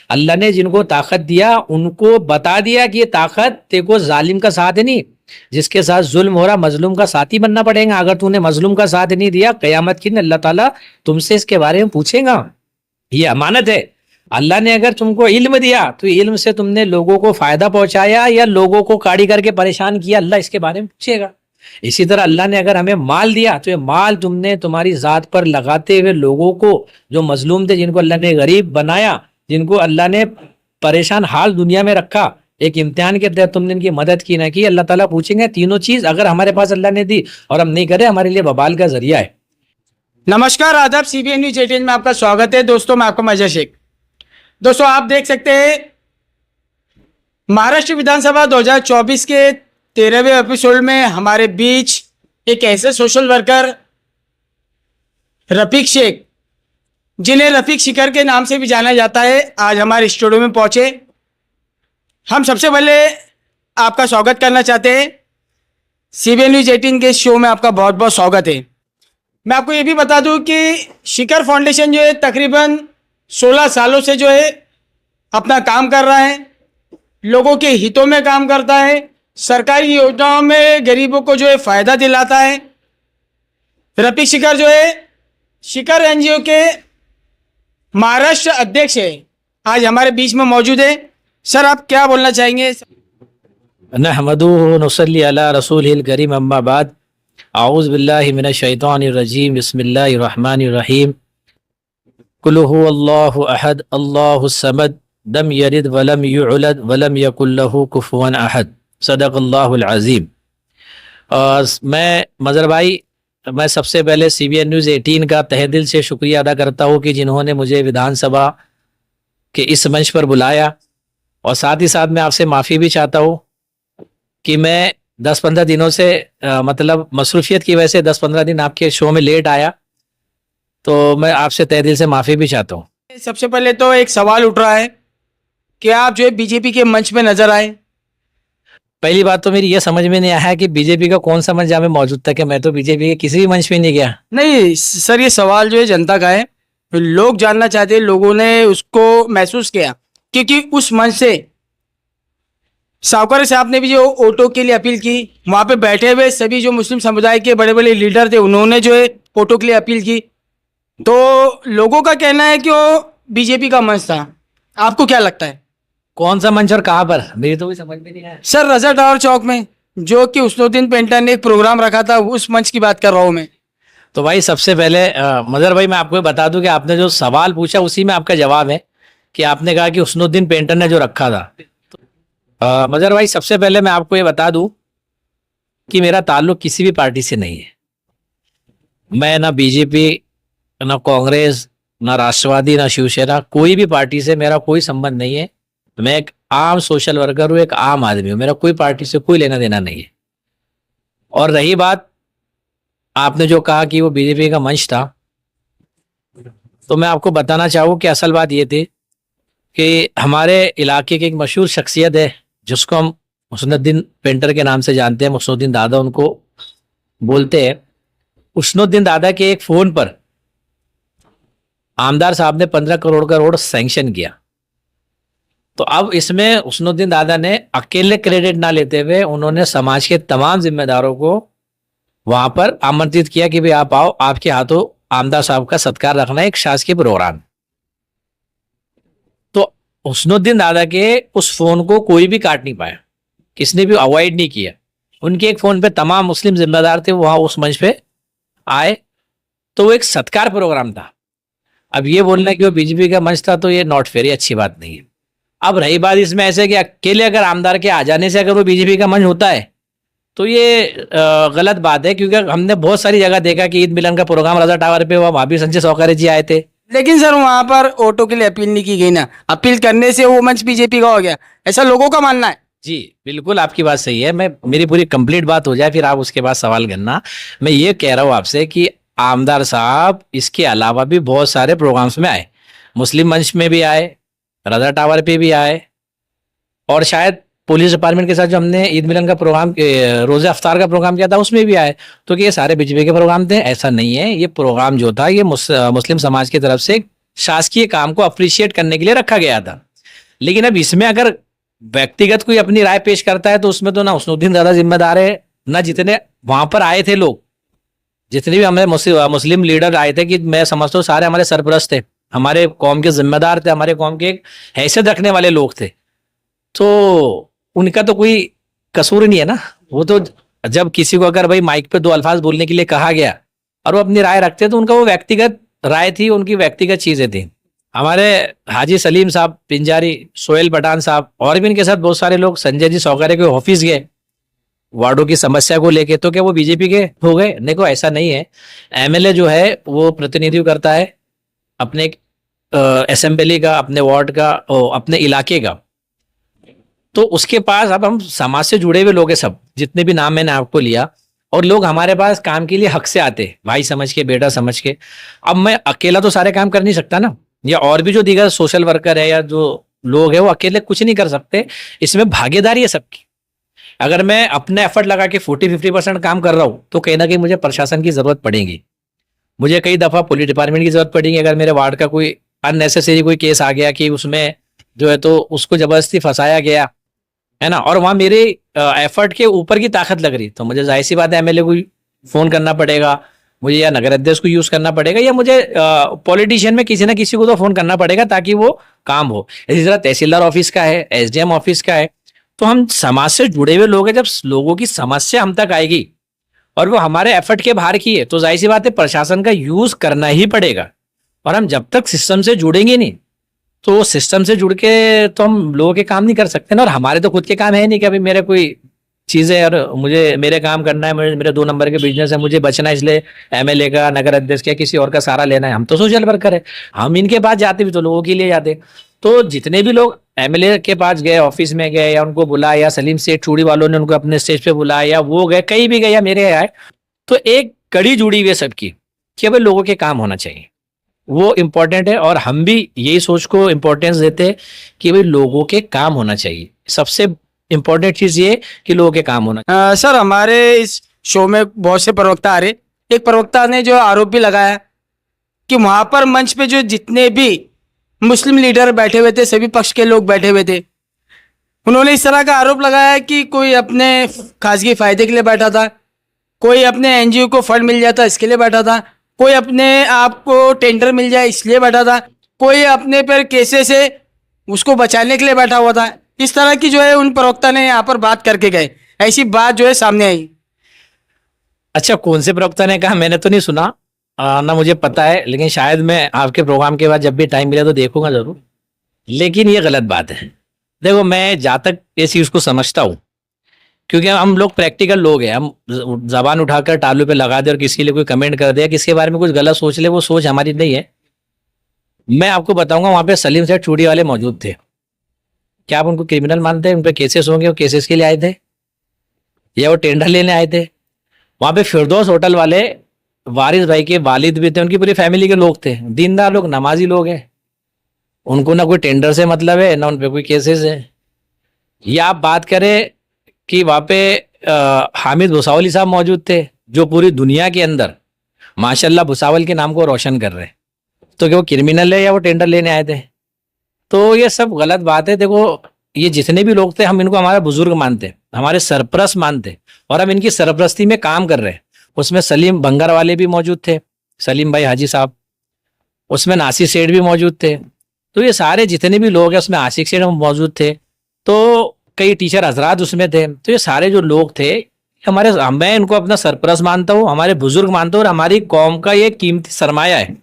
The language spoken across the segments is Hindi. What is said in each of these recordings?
अल्लाह ने जिनको ताकत दिया उनको बता दिया कि ये ताकत तेको जालिम का साथ नहीं, जिसके साथ जुल्म हो रहा मजलूम का साथी बनना पड़ेगा। अगर तूने मजलूम का साथ नहीं दिया, कयामत की दिन अल्लाह ताला तुमसे इसके बारे में पूछेगा। ये अमानत है। अल्लाह ने अगर तुमको इल्म दिया तो इल्म से तुमने लोगों को फायदा पहुंचाया या लोगों को काढ़ी करके परेशान किया, अल्लाह इसके बारे में पूछेगा। इसी तरह अल्लाह ने अगर हमें माल दिया तो ये माल तुमने तुम्हारी जात पर लगाते हुए लोगों को, जो मजलूम थे, जिनको अल्लाह ने गरीब बनाया, जिनको अल्लाह ने परेशान हाल दुनिया में रखा, एक इम्तिहान के तहत तुमने इनकी मदद की ना की, अल्लाह ताला पूछेंगे। तीनों चीज अगर हमारे पास अल्लाह ने दी और हम नहीं करे, हमारे लिए बबाल का जरिया है। नमस्कार, आदाब। सीबीएन न्यूज 18 में आपका स्वागत है। दोस्तों, मैं आपका मजा शेख। दोस्तों, आप देख सकते हैं महाराष्ट्र विधानसभा 2024 के 13वें एपिसोड में हमारे बीच एक ऐसे सोशल वर्कर रफीक शेख, जिन्हें रफीक शिकर के नाम से भी जाना जाता है, आज हमारे स्टूडियो में पहुंचे। हम सबसे पहले आपका स्वागत करना चाहते हैं। सीबीएन न्यूज 18 के शो में आपका बहुत बहुत स्वागत है। मैं आपको ये भी बता दूं कि शिकर फाउंडेशन जो है तकरीबन 16 सालों से जो है अपना काम कर रहा है, लोगों के हितों में काम करता है, सरकारी योजनाओं में गरीबों को जो है फ़ायदा दिलाता है। रफीक शिकर जो है शिकर एनजीओ के महाराष्ट्र अध्यक्ष है, आज हमारे बीच में मौजूद है। सर, आप क्या बोलना चाहेंगे? नहमदुहु व नुसल्ली अला रसूलिल करीम, अम्मा बाद, आऊज़ु बिल्लाहि मिनश शैतानिर रजीम, बिस्मिल्लाहिर रहमानिर रहीम। कुल हुवल्लाहु अहद, अल्लाहुस समद, लम यलिद वलम यूलद वलम यकुल लहू कुफुवन अहद, सदक़ल्लाहुल अज़ीम। मैं मज़हर भाई, मैं सबसे पहले सीबीएन न्यूज़ 18 का तहे दिल से शुक्रिया अदा करता हूँ कि जिन्होंने मुझे विधानसभा के इस मंच पर बुलाया, और साथ ही साथ मैं आपसे माफ़ी भी चाहता हूँ कि मैं 10-15 दिनों से मतलब मसरूफियत की वजह से 10-15 दिन आपके शो में लेट आया, तो मैं आपसे तहे दिल से माफ़ी भी चाहता हूँ। सबसे पहले तो एक सवाल उठ रहा है कि आप जो है बीजेपी के मंच में नजर आए। पहली बात तो मेरी ये समझ में नहीं आया कि बीजेपी का कौन सा मंच जहाँ में मौजूद था, कि मैं तो बीजेपी के किसी भी मंच में नहीं गया। नहीं सर, ये सवाल जो है जनता का है, लोग जानना चाहते हैं, लोगों ने उसको महसूस किया क्योंकि उस मंच से सावकर साहब ने भी जो ऑटो के लिए अपील की, वहाँ पे बैठे हुए सभी जो मुस्लिम समुदाय के बड़े बड़े लीडर थे, उन्होंने जो है ऑटो के लिए अपील की। तो लोगों का कहना है कि वो बीजेपी का मंच था। आपको क्या लगता है? कौन सा मंच और कहाँ पर, मेरी तो कोई समझ में नहीं आया। सर, रजा टावर चौक में, जो कि उसनुद्दीन पेंटर ने एक प्रोग्राम रखा था, उस मंच की बात कर रहा हूँ मैं। तो भाई सबसे पहले मज़हर भाई, मैं आपको बता दूं कि आपने जो सवाल पूछा उसी में आपका जवाब है कि आपने कहा कि उसनुद्दीन पेंटर ने जो रखा था। मज़हर भाई, सबसे पहले मैं आपको ये बता दूं कि मेरा ताल्लुक किसी भी पार्टी से नहीं है। मैं ना बीजेपी, ना कांग्रेस, ना राष्ट्रवादी, ना शिवसेना, कोई भी पार्टी से मेरा कोई संबंध नहीं है। मैं एक आम सोशल वर्कर हूँ, एक आम आदमी हूँ, मेरा कोई पार्टी से कोई लेना देना नहीं है। और रही बात आपने जो कहा कि वो बीजेपी का मंच था, तो मैं आपको बताना चाहूँ कि असल बात ये थी कि हमारे इलाके की एक मशहूर शख्सियत है जिसको हम उसनुद्दीन पेंटर के नाम से जानते हैं, उसनुद्दीन दादा उनको बोलते हैं। उसनुद्दीन दादा के एक फ़ोन पर आमदार साहब ने 15 करोड़ का रोड सैंक्शन किया। तो अब इसमें उसनुद्दीन दादा ने अकेले क्रेडिट ना लेते हुए उन्होंने समाज के तमाम जिम्मेदारों को वहां पर आमंत्रित किया कि भाई आप आओ, आपके हाथों आमदार साहब का सत्कार रखना है, एक शासकीय प्रोग्राम। तो उसनुद्दीन दादा के उस फोन को कोई भी काट नहीं पाया, किसने भी अवॉइड नहीं किया। उनके एक फोन पे तमाम मुस्लिम जिम्मेदार थे, वहां उस मंच पे आए, तो वो एक सत्कार प्रोग्राम था। अब ये बोलना कि वो बीजेपी का मंच था, तो ये नॉट फेयर, अच्छी बात नहीं है। अब रही बात इसमें ऐसे कि अकेले अगर आमदार के आ जाने से अगर वो बीजेपी का मंच होता है, तो ये गलत बात है, क्योंकि हमने बहुत सारी जगह देखा कि ईद मिलन का प्रोग्राम रजा टावर पे हुआ, वहां भी संजय सौकारे जी आए थे। लेकिन सर, वहां पर ऑटो के लिए अपील नहीं की गई ना, अपील करने से वो मंच बीजेपी का हो गया, ऐसा लोगों का मानना है। जी बिल्कुल, आपकी बात सही है। मेरी पूरी कंप्लीट बात हो जाए, फिर आप उसके बाद सवाल करना। मैं ये कह रहा हूँ आपसे कि आमदार साहब इसके अलावा भी बहुत सारे प्रोग्राम्स में आए, मुस्लिम मंच में भी आए, रजा टावर पे भी आए, और शायद पुलिस डिपार्टमेंट के साथ जो हमने ईद मिलन का प्रोग्राम, रोज़े अफ्तार का प्रोग्राम किया था, उसमें भी आए। तो कि ये सारे बीजेपी के प्रोग्राम थे, ऐसा नहीं है। ये प्रोग्राम जो था ये मुस्लिम समाज की तरफ से शासकीय काम को अप्रिशिएट करने के लिए रखा गया था। लेकिन अब इसमें अगर व्यक्तिगत कोई अपनी राय पेश करता है तो उसमें तो ना उसनुद्दीन ज्यादा जिम्मेदार है, ना जितने वहां पर आए थे लोग, जितने भी हमारे मुस्लिम लीडर आए थे, कि मैं समझता हूँ सारे हमारे सरपरस्त थे, हमारे कौम के जिम्मेदार थे, हमारे कौम के एक हैसियत रखने वाले लोग थे। तो उनका तो कोई कसूर नहीं है ना। वो तो जब किसी को अगर भाई माइक पे दो अल्फाज बोलने के लिए कहा गया और वो अपनी राय रखते तो उनका वो व्यक्तिगत राय थी, उनकी व्यक्तिगत चीजें थी। हमारे हाजी सलीम साहब पिंजारी, सोहेल पठान साहब और भी इनके साथ बहुत सारे लोग, संजय जी सौकरे के ऑफिस गए वार्डों की समस्या को लेके, तो क्या वो बीजेपी के हो गए? देखो ऐसा नहीं है। एमएलए जो है वो प्रतिनिधित्व करता है अपने असेंबली का, अपने वार्ड का, अपने इलाके का। तो उसके पास अब हम समाज से जुड़े हुए लोग हैं सब, जितने भी नाम मैंने आपको लिया, और लोग हमारे पास काम के लिए हक से आते, भाई समझ के, बेटा समझ के। अब मैं अकेला तो सारे काम कर नहीं सकता ना, या और भी जो दीगर सोशल वर्कर है या जो लोग है वो अकेले कुछ नहीं कर सकते। इसमें भागीदारी है सबकी। अगर मैं अपने एफर्ट लगा के 40-50% काम कर रहा हूं तो कहीं ना कहीं मुझे प्रशासन की जरूरत पड़ेगी, मुझे कई दफा पुलिस डिपार्टमेंट की जरूरत पड़ेगी। अगर मेरे वार्ड का कोई अननेसेसरी कोई केस आ गया कि उसमें जो है तो उसको जबरदस्ती फंसाया गया है ना, और वहां मेरे एफर्ट के ऊपर की ताकत लग रही, तो मुझे जाहिर सी बात है एमएलए को फोन करना पड़ेगा मुझे, या नगर अध्यक्ष को यूज करना पड़ेगा, या मुझे पॉलिटिशियन में किसी ना किसी को तो फोन करना पड़ेगा ताकि वो काम हो। इसी तरह तहसीलदार ऑफिस का है, एसडीएम ऑफिस का है। तो हम समाज से जुड़े हुए लोग हैं। जब लोगों की समस्या हम तक आएगी और वो हमारे एफर्ट के बाहर की है तो जाहिर सी बात है प्रशासन का यूज करना ही पड़ेगा। और हम जब तक सिस्टम से जुड़ेंगे नहीं तो सिस्टम से जुड़ के तो हम लोगों के काम नहीं कर सकते ना। और हमारे तो खुद के काम है नहीं कि अभी मेरे कोई चीज है और मुझे मेरे काम करना है, मेरे 2 नंबर के बिजनेस है, मुझे बचना है, इसलिए एमएलए का, नगर अध्यक्ष का, किसी और का सहारा लेना है। हम तो सोशल वर्कर है, हम इनके पास जाते भी तो लोगों के लिए जाते। तो जितने भी लोग एमएलए के पास गए, ऑफिस में गए, या उनको बुलाया, या सलीम सेठ चूड़ी वालों ने उनको अपने स्टेज पे बुलाया, या वो गए, कहीं भी गए या मेरे आए, तो एक कड़ी जुड़ी हुई है सबकी कि भाई लोगों के काम होना चाहिए, वो इम्पोर्टेंट है। और हम भी यही सोच को इम्पोर्टेंस देते हैं कि भाई लोगों के काम होना चाहिए। सबसे इम्पोर्टेंट चीज ये कि लोगों के काम होना। सर, हमारे इस शो में बहुत से प्रवक्ता आ रहे। एक प्रवक्ता ने जो आरोप भी लगाया कि वहां पर मंच पे जो जितने भी मुस्लिम लीडर बैठे हुए थे, सभी पक्ष के लोग बैठे हुए थे, उन्होंने इस तरह का आरोप लगाया कि कोई अपने खासगी फायदे के लिए बैठा था, कोई अपने एनजीओ को फंड मिल जाता इसके लिए बैठा था, कोई अपने आप को टेंडर मिल जाए इसलिए बैठा था, कोई अपने पर केसेस से उसको बचाने के लिए बैठा हुआ था। इस तरह की जो है उन प्रवक्ता ने यहाँ पर बात करके गए, ऐसी बात जो है सामने आई। अच्छा, कौन से प्रवक्ता ने कहा? मैंने तो नहीं सुना, ना मुझे पता है, लेकिन शायद मैं आपके प्रोग्राम के बाद जब भी टाइम मिले तो देखूंगा जरूर। लेकिन ये गलत बात है। देखो, मैं जहाँ तक इस चीज को समझता हूँ, क्योंकि हम लोग प्रैक्टिकल लोग हैं, हम जबान उठाकर टालू पे लगा दे और किसी के लिए कोई कमेंट कर दे, किसी के बारे में कुछ गलत सोच ले, वो सोच हमारी नहीं है। मैं आपको बताऊंगा, वहां पे सलीम सेठ चूड़ी वाले मौजूद थे। क्या आप उनको क्रिमिनल मानते हैं? उन पे केसेस होंगे, वो केसेस के लिए आए थे या वो टेंडर लेने आए थे? वहां पे फिरदौस होटल वाले वारिस भाई के वालिद भी थे, उनकी पूरी फैमिली के लोग थे, दीनदार लोग, नमाजी लोग हैं। उनको ना कोई टेंडर से मतलब है, ना उन पे कोई केसेस है। या आप बात करें कि वहां पे हामिद भुसावली साहब मौजूद थे, जो पूरी दुनिया के अंदर माशाल्लाह भुसावल के नाम को रोशन कर रहे हैं, तो क्या वो क्रिमिनल है या वो टेंडर लेने आए थे? तो ये सब गलत बात है। देखो, ये जितने भी लोग थे हम इनको हमारा बुजुर्ग मानते, हमारे सरपरस्त मानते, और हम इनकी सरपरस्ती में काम कर रहे हैं। उसमें सलीम बंगर वाले भी मौजूद थे, सलीम भाई हाजी साहब, उसमें नासिर सेठ भी मौजूद थे। तो ये सारे जितने भी लोग हैं, उसमें आशिक सेठ मौजूद थे, तो कई टीचर हजरात उसमें थे। तो ये सारे जो लोग थे हमारे, मैं इनको अपना सरपरस्त मानता हूँ, हमारे बुजुर्ग मानता हूँ, और हमारी कौम का ये कीमती सरमाया है।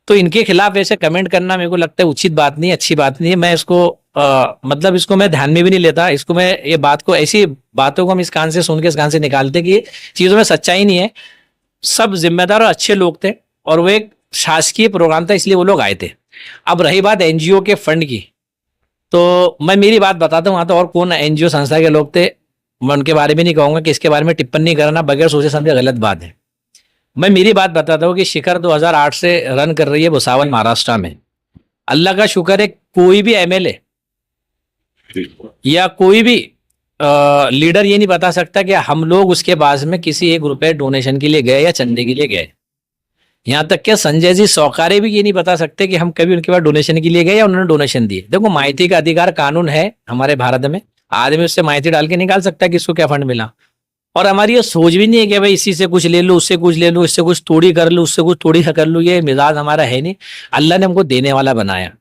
तो इनके खिलाफ ऐसे कमेंट करना मेरे को लगता है उचित बात नहीं है, अच्छी बात नहीं है। मैं इसको मतलब इसको मैं ध्यान में भी नहीं लेता। इसको मैं ये बात को, ऐसी बातों को हम इस कान से सुन के इस कान से निकालते कि चीजों में सच्चाई नहीं है। सब जिम्मेदार और अच्छे लोग थे, और वो एक शासकीय प्रोग्राम था इसलिए वो लोग आए थे। अब रही बात एनजीओ के फंड की, तो मैं मेरी बात बताता हूँ। वहां तो और कौन एनजीओ संस्था के लोग थे, मैं उनके बारे में नहीं कहूंगा कि इसके बारे में टिप्पणी करना बगैर सोचे समझे गलत बात है। मैं मेरी बात बताता हूँ कि शिखर 2008 से रन कर रही है भुसावल महाराष्ट्र में। अल्लाह का शुक्र है, कोई भी एमएलए या कोई भी लीडर ये नहीं बता सकता कि हम लोग उसके बाद में किसी 1 रुपए डोनेशन के लिए गए या चंदे के लिए गए। यहाँ तक कि संजय जी सौकारे भी ये नहीं बता सकते कि हम कभी उनके पास डोनेशन के लिए गए या उन्होंने डोनेशन दिए। देखो, माहिती का अधिकार कानून है हमारे भारत में, आदमी उससे माहिती डाल के निकाल सकता है कि इसको क्या फंड मिला। और हमारी ये सोच भी नहीं है कि भाई इसी से कुछ ले लूँ, उससे कुछ ले लूँ, इससे कुछ थोड़ी कर लूँ, उससे कुछ थोड़ी कर लूँ, ये मिजाज हमारा है नहीं। अल्लाह ने हमको देने वाला बनाया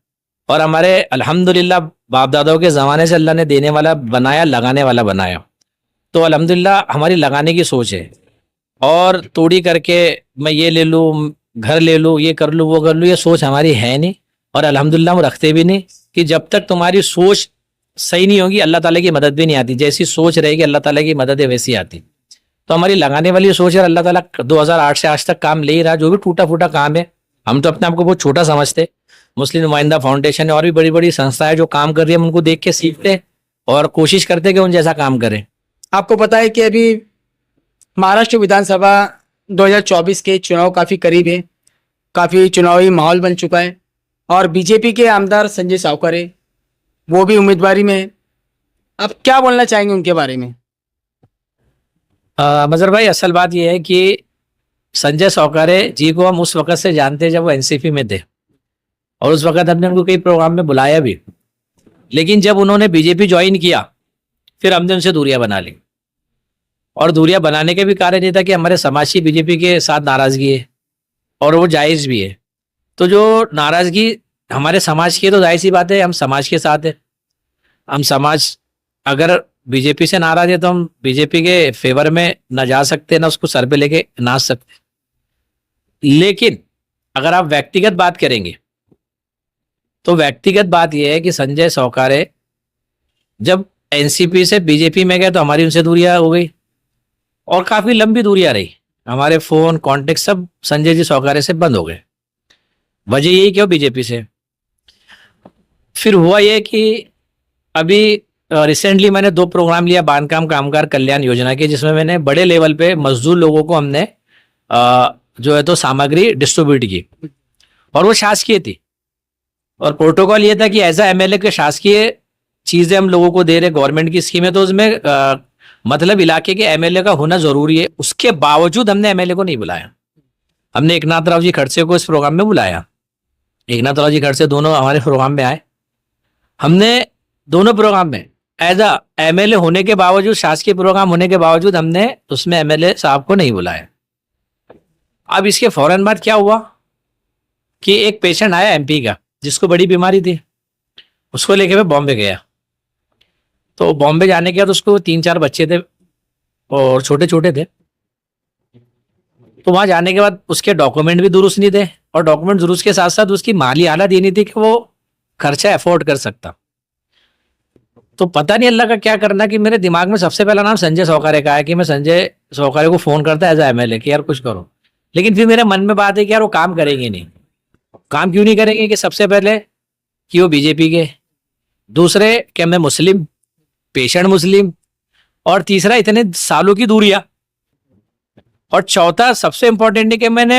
और हमारे अल्हम्दुलिल्लाह बाप दादाओं के ज़माने से अल्लाह ने देने वाला बनाया, लगाने वाला बनाया। तो अल्हम्दुलिल्लाह हमारी लगाने की सोच है। और तोड़ी करके मैं ये ले लूँ, घर ले लूँ, ये कर लूँ, वो कर लूँ, ये सोच हमारी है नहीं। और अल्हम्दुलिल्लाह हम रखते भी नहीं कि जब तक तुम्हारी सोच सही नहीं होगी अल्लाह ताला की मदद भी नहीं आती। जैसी सोच रहेगी अल्लाह ताला की मदद है वैसी आती। तो हमारी लगाने वाली सोच है, अल्लाह ताला 2008 से आज तक काम ले ही रहा। जो भी टूटा फूटा काम है, हम तो अपने आप को बहुत छोटा समझते। मुस्लिम नुमाइंदा फाउंडेशन और भी बड़ी बड़ी संस्थाएं जो काम कर रही है, हम उनको देख के सीखते हैं और कोशिश करते हैं कि उन जैसा काम करें। आपको पता है कि अभी महाराष्ट्र विधानसभा 2024 के चुनाव काफ़ी करीब है, काफ़ी चुनावी माहौल बन चुका है और बीजेपी के आमदार संजय सावकारे वो भी उम्मीदवारी में है। आप क्या बोलना चाहेंगे उनके बारे में? मजहर भाई, असल बात यह है कि संजय सावकारे जी को हम उस वक्त से जानते हैं जब वो एनसीपी में थे और उस वक्त हमने उनको कई प्रोग्राम में बुलाया भी। लेकिन जब उन्होंने बीजेपी ज्वाइन किया फिर हमने उनसे दूरियां बना ली। और दूरियां बनाने के भी कारण ये था कि हमारे समाज की बीजेपी के साथ नाराजगी है और वो जायज़ भी है। तो जो नाराजगी हमारे समाज की है तो जाहिर सी बात है हम समाज के साथ है। हम समाज अगर बीजेपी से नाराज है तो हम बीजेपी के फेवर में ना जा सकते ना उसको सर पे लेके नाच सकते। लेकिन अगर आप व्यक्तिगत बात करेंगे तो व्यक्तिगत बात यह है कि संजय सावकारे जब एनसीपी से बीजेपी में गए तो हमारी उनसे दूरियां हो गई और काफी लंबी दूरियां रही। हमारे फोन कांटेक्ट सब संजय जी सावकारे से बंद हो गए। वजह यही क्यों बीजेपी से। फिर हुआ ये कि अभी रिसेंटली मैंने 2 प्रोग्राम लिया बांधकाम कामगार कल्याण योजना के, जिसमें मैंने बड़े लेवल पे मजदूर लोगों को हमने जो है तो सामग्री डिस्ट्रीब्यूट की और वो शासकीय थी। और प्रोटोकॉल ये था कि एज अ एमएलए के शासकीय चीजें हम लोगों को दे रहे, गवर्नमेंट की स्कीम है तो उसमें मतलब इलाके के एमएलए का होना जरूरी है। उसके बावजूद हमने एमएलए को नहीं बुलाया। हमने एकनाथ राव जी खड़से को इस प्रोग्राम में बुलाया। एकनाथ राव जी खड़से दोनों हमारे प्रोग्राम में आए। हमने दोनों प्रोग्राम में एज अ एमएलए होने के बावजूद, शासकीय प्रोग्राम होने के बावजूद हमने उसमें एमएलए साहब को नहीं बुलाया। अब इसके फौरन बाद क्या हुआ कि एक पेशेंट आया एमपी का जिसको बड़ी बीमारी थी, उसको लेके मैं बॉम्बे गया। तो बॉम्बे जाने के बाद उसको 3-4 बच्चे थे और छोटे छोटे थे। तो वहां जाने के बाद उसके डॉक्यूमेंट भी दुरुस्त नहीं थे और डॉक्यूमेंट दुरुस्त के साथ साथ उसकी माली हालत ये नहीं थी कि वो खर्चा अफोर्ड कर सकता। तो पता नहीं अल्लाह का क्या करना कि मेरे दिमाग में सबसे पहला नाम संजय सावकारे का है कि मैं संजय सावकारे को फोन करता एज एमएलए कि यार कुछ करो। लेकिन फिर मेरे मन में बात है कि यार वो काम करेंगे नहीं। काम क्यों नहीं करेंगे कि सबसे पहले कि वो बीजेपी के, दूसरे कि मैं मुस्लिम, पेशेंट मुस्लिम, और तीसरा इतने सालों की दूरियां, और चौथा सबसे इंपॉर्टेंट है कि मैंने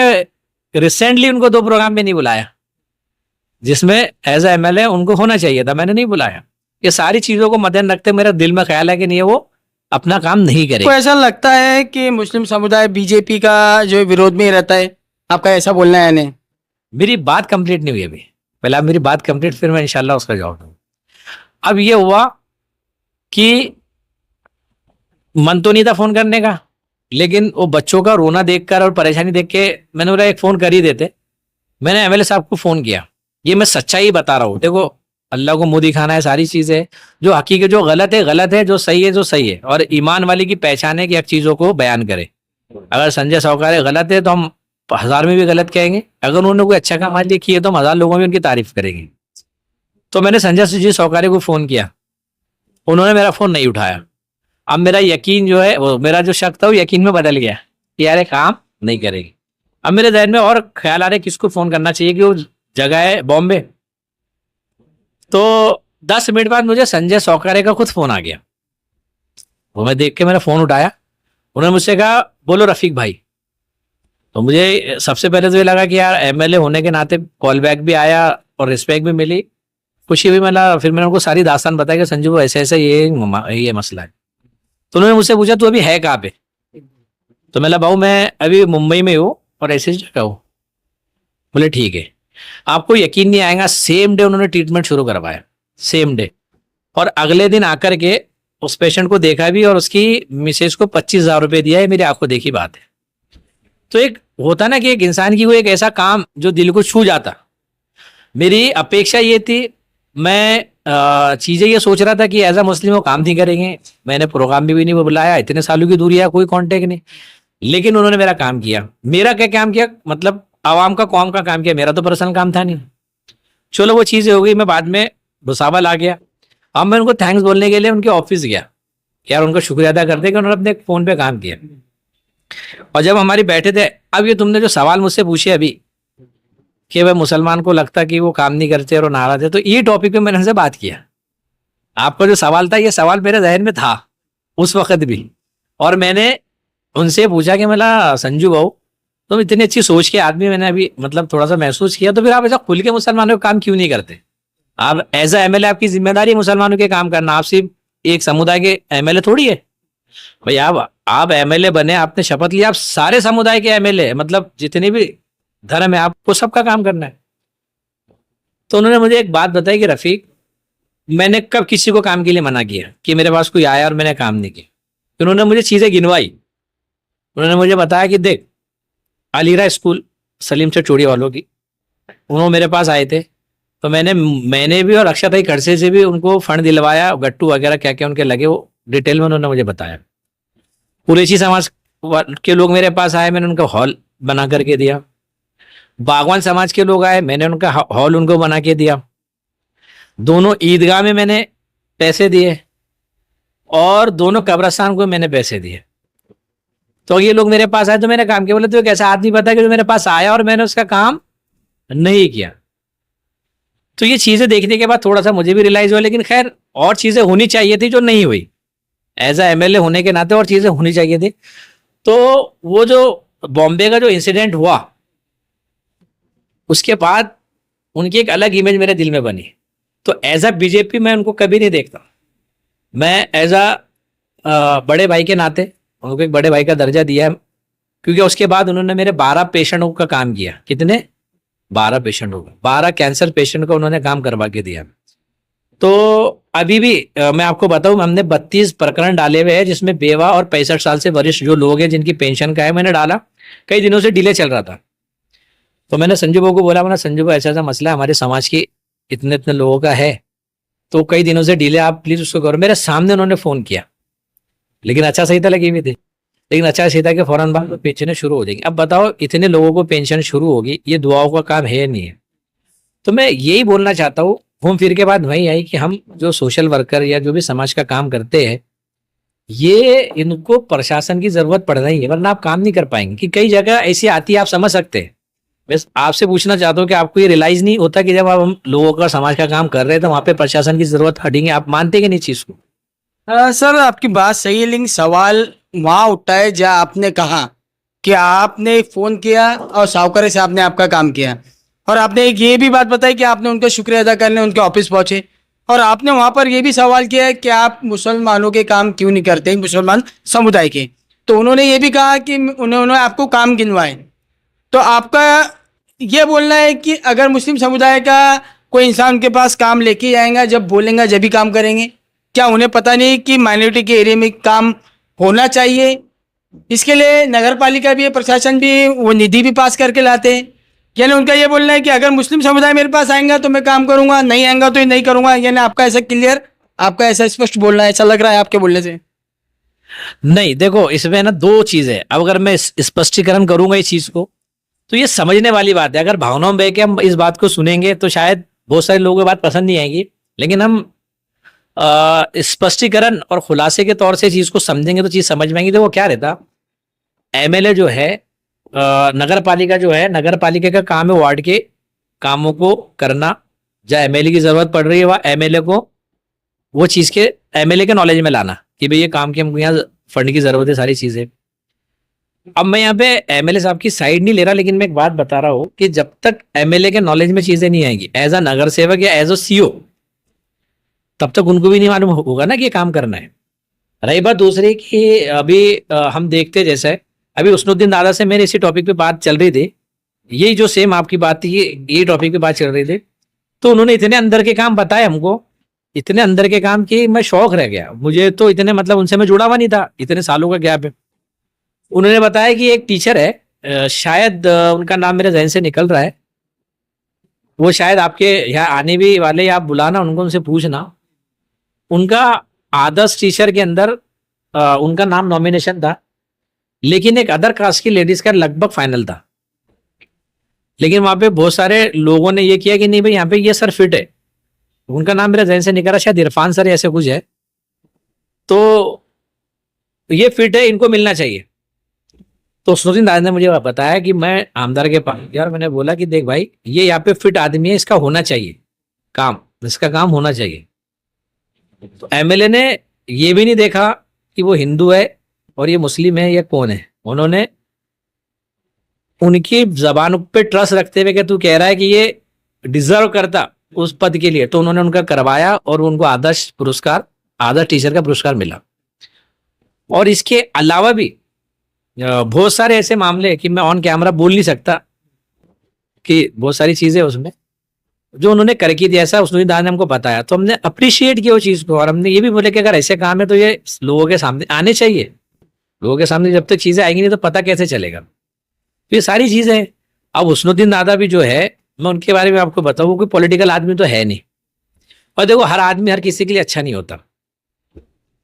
रिसेंटली उनको 2 प्रोग्राम में नहीं बुलाया जिसमें एज ए एमएलए उनको होना चाहिए था, मैंने नहीं बुलाया। ये सारी चीजों को मद्देनजर रखते मेरा दिल में ख्याल है कि नहीं वो अपना काम नहीं करेगा। को ऐसा लगता है कि मुस्लिम समुदाय बीजेपी का जो विरोध में ही रहता है, आपका ऐसा बोलना है? नहीं, मेरी बात कंप्लीट नहीं हुई अभी, पहले आप मेरी बात कंप्लीट फिर मैं इंशाल्लाह उसका जवाब दूंगा। अब ये हुआ कि मन तो नहीं था फोन करने का, लेकिन वो बच्चों का रोना देखकर और परेशानी देख के मैंने बोला एक फोन कर ही देते। मैंने एमएलए साहब को फोन किया। ये मैं सच्चाई बता रहा हूँ। देखो, अल्लाह को मुंह दिखाना है, सारी चीजें जो हकीकत, जो गलत है गलत है, जो सही है जो सही है, और ईमान वाले की पहचान है कि हर चीजों को बयान करे। अगर संजय सावकारे गलत है तो हम 1000 में भी गलत कहेंगे, अगर उन्होंने कोई अच्छा काम आज किया तो हम 1000 लोगों में उनकी तारीफ करेंगे। तो मैंने संजय जी सावकारे को फोन किया, उन्होंने मेरा फोन नहीं उठाया। अब मेरा यकीन जो है, वो मेरा जो शक था वो यकीन में बदल गया कि यार काम नहीं करेगी। अब मेरे जहन में और ख्याल आ रहे किसको फोन करना चाहिए कि वो जगह है बॉम्बे। तो 10 मिनट बाद मुझे संजय सावकारे का खुद फोन आ गया। वो मैं देख के मेरा फोन उठाया, उन्होंने मुझसे कहा बोलो रफीक भाई। तो मुझे सबसे पहले तो ये लगा कि यार एमएलए होने के नाते कॉल बैक भी आया और रिस्पेक्ट भी मिली, खुशी भी मिला। फिर मैंने उनको सारी दास्तान बताया कि संजू वो ऐसे ऐसे ये मसला है। तो उन्होंने मुझसे पूछा तू अभी है कहाँ पे? तो मैं बोला भाऊ मैं अभी मुंबई में हूँ और ऐसी जगह हूँ। बोले ठीक है। आपको यकीन नहीं आएगा, सेम डे उन्होंने ट्रीटमेंट शुरू करवाया, सेम डे। और अगले दिन आकर के उस पेशेंट को देखा भी और उसकी मिसेज को 25,000 रुपये दिया है, मेरी आंखों देखी बात है। तो एक होता ना कि एक इंसान की कोई एक ऐसा काम जो दिल को छू जाता। मेरी अपेक्षा ये थी, मैं चीज़ें ये सोच रहा था कि एज अ मुस्लिम वो काम नहीं करेंगे, मैंने प्रोग्राम में भी नहीं बुलाया, इतने सालों की दूरी है, कोई कांटेक्ट नहीं, लेकिन उन्होंने मेरा काम किया। मेरा क्या काम किया, मतलब आवाम का कौम का काम किया, मेरा तो पर्सनल काम था नहीं। चलो वो चीज़ें हो गई, मैं बाद में भुसावल आ गया। अब मैं उनको थैंक्स बोलने के लिए उनके ऑफिस गया, यार उनका शुक्रिया अदा करते कि उन्होंने अपने फ़ोन पे काम किया। और जब हमारी बैठे थे, अब ये तुमने जो सवाल मुझसे पूछे अभी कि वह मुसलमान को लगता कि वो काम नहीं करते और नाराज है, तो ये टॉपिक पे मैंने उनसे बात किया। आपका जो सवाल था, ये सवाल मेरे जहन में था उस वक्त भी, और मैंने उनसे पूछा कि मला संजू भाऊ, तुम इतनी अच्छी सोच के आदमी, मैंने अभी मतलब थोड़ा सा महसूस किया, तो फिर आप ऐसा खुल के मुसलमानों का काम क्यों नहीं करते? आप एज अ एमएलए, आपकी जिम्मेदारी है मुसलमानों के काम करना, आप सिर्फ एक समुदाय के एमएलए थोड़ी है भाई। आप एमएलए बने, आपने शपथ लिया, आप सारे समुदाय के एमएलए, मतलब जितने भी धर्म है आपको सबका काम करना है। तो उन्होंने मुझे एक बात बताई कि रफीक, मैंने कब किसी को काम के लिए मना किया कि मेरे पास कोई आया और मैंने काम नहीं किया? उन्होंने मुझे चीजें गिनवाई। उन्होंने मुझे बताया कि देख, अलीरा स्कूल सलीम से चूड़ी वालों की, उन्होंने मेरे पास आए थे, तो मैंने भी और अक्षताई खड़से से भी उनको फंड दिलवाया, गट्टू वगैरह क्या क्या उनके लगे, वो डिटेल में उन्होंने मुझे बताया। कुरैशी समाज के लोग मेरे पास आए, मैंने उनका हॉल बना करके दिया। बागवान समाज के लोग आए, मैंने उनका हॉल उनको बना के दिया। दोनों ईदगाह में मैंने पैसे दिए और दोनों कब्रस्तान को मैंने पैसे दिए। तो ये लोग मेरे पास आए तो मैंने काम किया। बोले तो एक ऐसा आदमी पता है कि जो मेरे पास आया और मैंने उसका काम नहीं किया? तो ये चीजें देखने के बाद थोड़ा सा मुझे भी रियलाइज हुआ, लेकिन खैर और चीजें होनी चाहिए थी जो नहीं हुई। एज अ एमएलए होने के नाते और चीजें होनी चाहिए थी। तो वो जो बॉम्बे का जो इंसिडेंट हुआ, उसके बाद उनकी एक अलग इमेज मेरे दिल में बनी। तो एज अ बीजेपी मैं उनको कभी नहीं देखता, मैं एज अ बड़े भाई के नाते उनको एक बड़े भाई का दर्जा दिया है, क्योंकि उसके बाद उन्होंने मेरे 12 पेशेंटों का काम किया। कितने? 12 पेशेंटों का, 12 कैंसर पेशेंट का उन्होंने काम करवा के दिया। तो अभी भी मैं आपको बताऊं, हमने 32 प्रकरण डाले हुए हैं, जिसमें बेवा और 65 साल से वरिष्ठ जो लोग हैं जिनकी पेंशन का है, मैंने डाला। कई दिनों से डिले चल रहा था, तो मैंने संजू बाबू को बोला, मैंने संजू भाई ऐसा ऐसा मसला है, हमारे समाज की इतने इतने लोगों का है, तो कई दिनों से डिले, आप प्लीज उसको करो। मेरे सामने उन्होंने फोन किया, लेकिन अच्छा संहिता लगी हुई थी, लेकिन अच्छा संहिता के फौरन बाद पेंशनें शुरू हो जाएंगी। अब बताओ, इतने लोगों को पेंशन शुरू होगी, ये दुआओं का काम है नहीं है? तो मैं यही बोलना चाहता हूँ, घूम फिर के बाद वही आई कि हम जो सोशल वर्कर या जो भी समाज का काम करते हैं, ये इनको प्रशासन की जरूरत पड़ रही है, वरना आप काम नहीं कर पाएंगे। कि कई जगह ऐसी आती है, आप समझ सकते हैं। बस आपसे पूछना चाहता हूँ कि आपको ये रियलाइज नहीं होता कि जब आप हम लोगों का समाज का काम कर रहे हैं तो वहां पे प्रशासन की जरूरत हटेंगे? आप मानते कि नहीं चीज को? सर आपकी बात सही है, लेकिन सवाल वहाँ उठता है जहाँ आपने कहा कि आपने फ़ोन किया और सावकारे से आपने आपका काम किया, और आपने एक ये भी बात बताई कि आपने उनका शुक्रिया अदा करने उनके ऑफिस पहुँचे, और आपने वहाँ पर ये भी सवाल किया है कि आप मुसलमानों के काम क्यों नहीं करते, मुसलमान समुदाय के। तो उन्होंने ये भी कहा कि उन्होंने आपको काम गिनवाए। तो आपका ये बोलना है कि अगर मुस्लिम समुदाय का कोई इंसान उनके पास काम लेके आएगा, जब बोलेंगे जब भी काम करेंगे? क्या उन्हें पता नहीं कि माइनॉरिटी के एरिया में काम होना चाहिए? इसके लिए नगर पालिका भी है, प्रशासन भी, वो निधि भी पास करके लाते हैं। यानी उनका ये बोलना है कि अगर मुस्लिम समुदाय मेरे पास आएगा तो मैं काम करूंगा, नहीं आएगा तो ये नहीं करूंगा। यानी आपका ऐसा क्लियर, आपका ऐसा स्पष्ट बोलना है, ऐसा लग रहा है आपके बोलने से। नहीं, देखो इसमें ना दो चीजें, अब अगर मैं स्पष्टीकरण करूंगा इस चीज को तो ये समझने वाली बात है। अगर भावनाओं में बह के हम इस बात को सुनेंगे तो शायद बहुत सारे लोगों को बात पसंद नहीं आएगी, लेकिन हम स्पष्टीकरण और खुलासे के तौर से चीज को समझेंगे तो चीज समझ में आएगी। तो वो क्या रहता, एमएलए जो है, नगर पालिका जो है, नगर पालिका का काम है वार्ड के कामों को करना। जहाँ एमएलए की जरूरत पड़ रही है वहाँ एमएलए को वो चीज के एमएलए के नॉलेज में लाना कि भाई ये काम की हमको यहाँ फंड की जरूरत है, सारी चीजें। अब मैं यहाँ पे एमएलए साहब की साइड नहीं ले रहा, लेकिन मैं एक बात बता रहा हूँ कि जब तक एमएलए के नॉलेज में चीजें नहीं आएंगी, एज अ नगर सेवक या एज अ सीओ, तब तक उनको भी नहीं मालूम होगा ना कि ये काम करना है। रही बात दूसरी कि अभी हम देखते जैसे अभी उसनुद्दीन दादा से मेरे इसी टॉपिक पे बात चल रही थी यही जो सेम आपकी बात थी, ये टॉपिक पे बात चल रही थी, तो उन्होंने इतने अंदर के काम बताए हमको, इतने अंदर के काम कि मैं शौक रह गया। मुझे तो इतने मतलब उनसे मैं जुड़ा हुआ नहीं था, इतने सालों का गैप है। उन्होंने बताया कि एक टीचर है, शायद उनका नाम मेरे जहन से निकल रहा है, वो शायद आपके यहाँ आने भी वाले, या आप बुलाना उनको, उनसे पूछना। उनका आदर्श टीचर के अंदर उनका नाम नॉमिनेशन था, लेकिन एक अदर कास्ट की लेडीज का लगभग फाइनल था। लेकिन वहां पे बहुत सारे लोगों ने ये किया कि नहीं भाई यहाँ पे ये सर फिट है। उनका नाम मेरा जहन से निकल रहा, शायद इरफान सर ऐसे कुछ है, तो ये फिट है, इनको मिलना चाहिए। तो उसनुद्दीन दादा ने मुझे बताया कि मैं आमदार के पास गया और मैंने बोला कि देख भाई, ये यहाँ पे फिट आदमी है, इसका होना चाहिए काम, इसका काम होना चाहिए। तो एमएलए ने ये भी नहीं देखा कि वो हिंदू है और ये मुस्लिम है या कौन है। उन्होंने उनकी जबान पे ट्रस्ट रखते हुए कि तू कह रहा है कि ये डिजर्व करता उस पद के लिए, तो उन्होंने उनका करवाया और उनको आदर्श पुरस्कार, आदर्श टीचर का पुरस्कार मिला। और इसके अलावा भी बहुत सारे ऐसे मामले कि मैं ऑन कैमरा बोल नहीं सकता, कि बहुत सारी चीजें उसमें जो उन्होंने करके दिया, ऐसा उसने दादा ने हमको बताया, तो हमने अप्रिशिएट किया वो चीज को। और हमने ये भी बोले कि अगर ऐसे काम है तो ये लोगों के सामने आने चाहिए। लोगों के सामने जब तक चीजें आएंगी नहीं तो पता कैसे चलेगा। तो ये सारी चीजें। अब उसनुद्दीन दादा भी जो है, मैं उनके बारे में आपको बताऊं, वो कोई पॉलिटिकल आदमी तो है नहीं। और देखो, हर आदमी हर किसी के लिए अच्छा नहीं होता।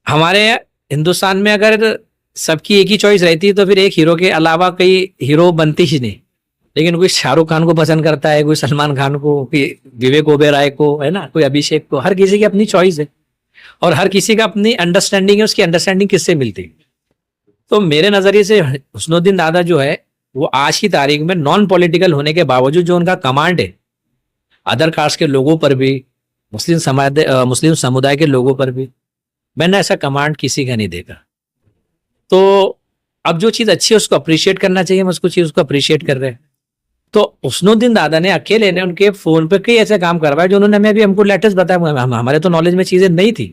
हमारे हिंदुस्तान में अगर सबकी एक ही चॉइस रहती है तो फिर एक हीरो के अलावा कई हीरो बनती ही नहीं। लेकिन कोई शाहरुख खान को पसंद करता है, कोई सलमान खान को, कोई विवेक ओबेरॉय को, है ना, कोई अभिषेक को। हर किसी की अपनी चॉइस है और हर किसी का अपनी अंडरस्टैंडिंग है। उसकी अंडरस्टैंडिंग किससे मिलती है? तो मेरे नजरिए से हुस्नुद्दीन दादा जो है, वो आज की तारीख में नॉन पॉलिटिकल होने के बावजूद जो उनका कमांड है अदर कास्ट के लोगों पर भी, मुस्लिम समुदाय के लोगों पर भी, मैंने ऐसा कमांड किसी का नहीं देखा। तो अब जो चीज अच्छी है उसको अप्रिशिएट करना चाहिए, हम उसको चीज उसको अप्रिशिएट कर रहे हैं। तो हुस्नुद्दीन दादा ने अकेले ने उनके फोन पे कई ऐसे काम करवाए जो उन्होंने हमें अभी हमको लेटेस्ट बताया, हमारे तो नॉलेज में चीजें नहीं थी।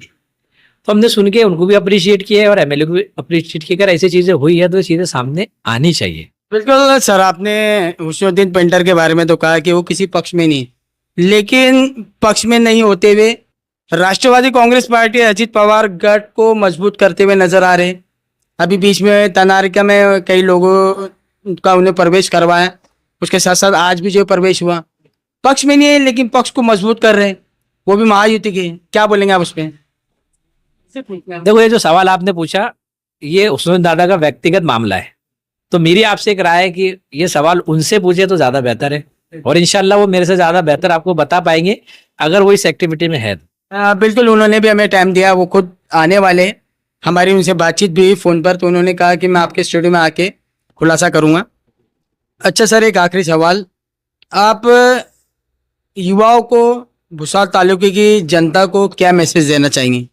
तो हमने सुन के उनको भी अप्रिशिएट किया है और एमएलए को भी अप्रिशिएट किया। अगर ऐसी चीजें हुई है तो ये चीजें सामने आनी चाहिए। बिल्कुल सर, आपने हुस्नुद्दीन पेंटर के बारे में तो कहा कि वो किसी पक्ष में नहीं, लेकिन पक्ष में नहीं होते हुए राष्ट्रवादी कांग्रेस पार्टी अजित पवार गढ़ को मजबूत करते हुए नजर आ रहे हैं। अभी बीच में तनारिका में कई लोगों का उन्हें प्रवेश करवाया, उसके साथ साथ आज भी जो प्रवेश हुआ, पक्ष में नहीं है लेकिन पक्ष को मजबूत कर रहे हैं, वो भी महायुति के। क्या बोलेंगे आप उस पर? देखो, ये जो सवाल आपने पूछा, ये हुस्नुद्दीन दादा का व्यक्तिगत मामला है। तो मेरी आपसे एक राय है कि ये सवाल उनसे पूछे तो ज्यादा बेहतर है, और इंशाल्लाह वो मेरे से ज्यादा बेहतर आपको बता पाएंगे अगर वो इस एक्टिविटी में है। बिल्कुल, उन्होंने भी हमें टाइम दिया, वो खुद आने वाले हैं। हमारी उनसे बातचीत भी हुई फ़ोन पर, तो उन्होंने कहा कि मैं आपके स्टूडियो में आके खुलासा करूंगा। अच्छा सर, एक आखिरी सवाल, आप युवाओं को, भुसावल तालुके की जनता को क्या मैसेज देना चाहेंगे?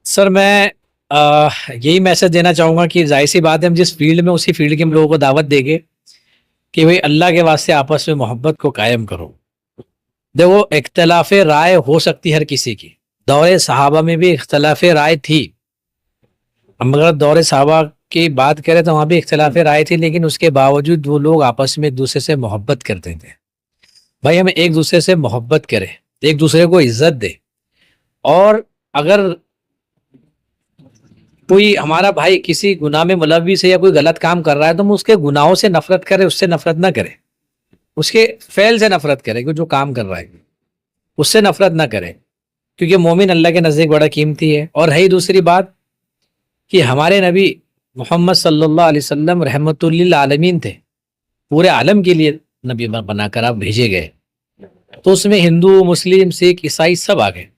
सर, मैं यही मैसेज देना चाहूंगा कि जाहिर सी बात है, हम जिस फील्ड में, उसी फील्ड के हम लोगों को दावत देंगे कि भाई अल्लाह के वास्ते आपस में मोहब्बत को कायम करो। देखो, इख्तलाफ राय हो सकती है हर किसी की। दौरे सहाबा में भी इख्तलाफ राय थी। हम अगर दौरे सहाबा की बात करें तो वहां भी इख्तलाफ राय थी, लेकिन उसके बावजूद वो लोग आपस में एक दूसरे से मोहब्बत करते थे। भाई, हमें एक दूसरे से मोहब्बत करें, एक दूसरे को इज्जत दे। और अगर कोई हमारा भाई किसी गुनाह में मुलव्विस है या कोई गलत काम कर रहा है तो हम उसके गुनाहों से नफरत करें, उससे नफरत ना करें, उसके फेल से नफरत करें कि जो काम कर रहा है उससे नफरत ना करें, क्योंकि मोमिन अल्लाह के नज़दीक बड़ा कीमती है। और है ही दूसरी बात कि हमारे नबी मोहम्मद सल्लल्लाहु अलैहि वसल्लम रहमतुल लिल आलमीन थे, पूरे आलम के लिए नबी बनाकर आप भेजे गए। तो उसमें हिंदू, मुस्लिम, सिख, ईसाई सब आ गए।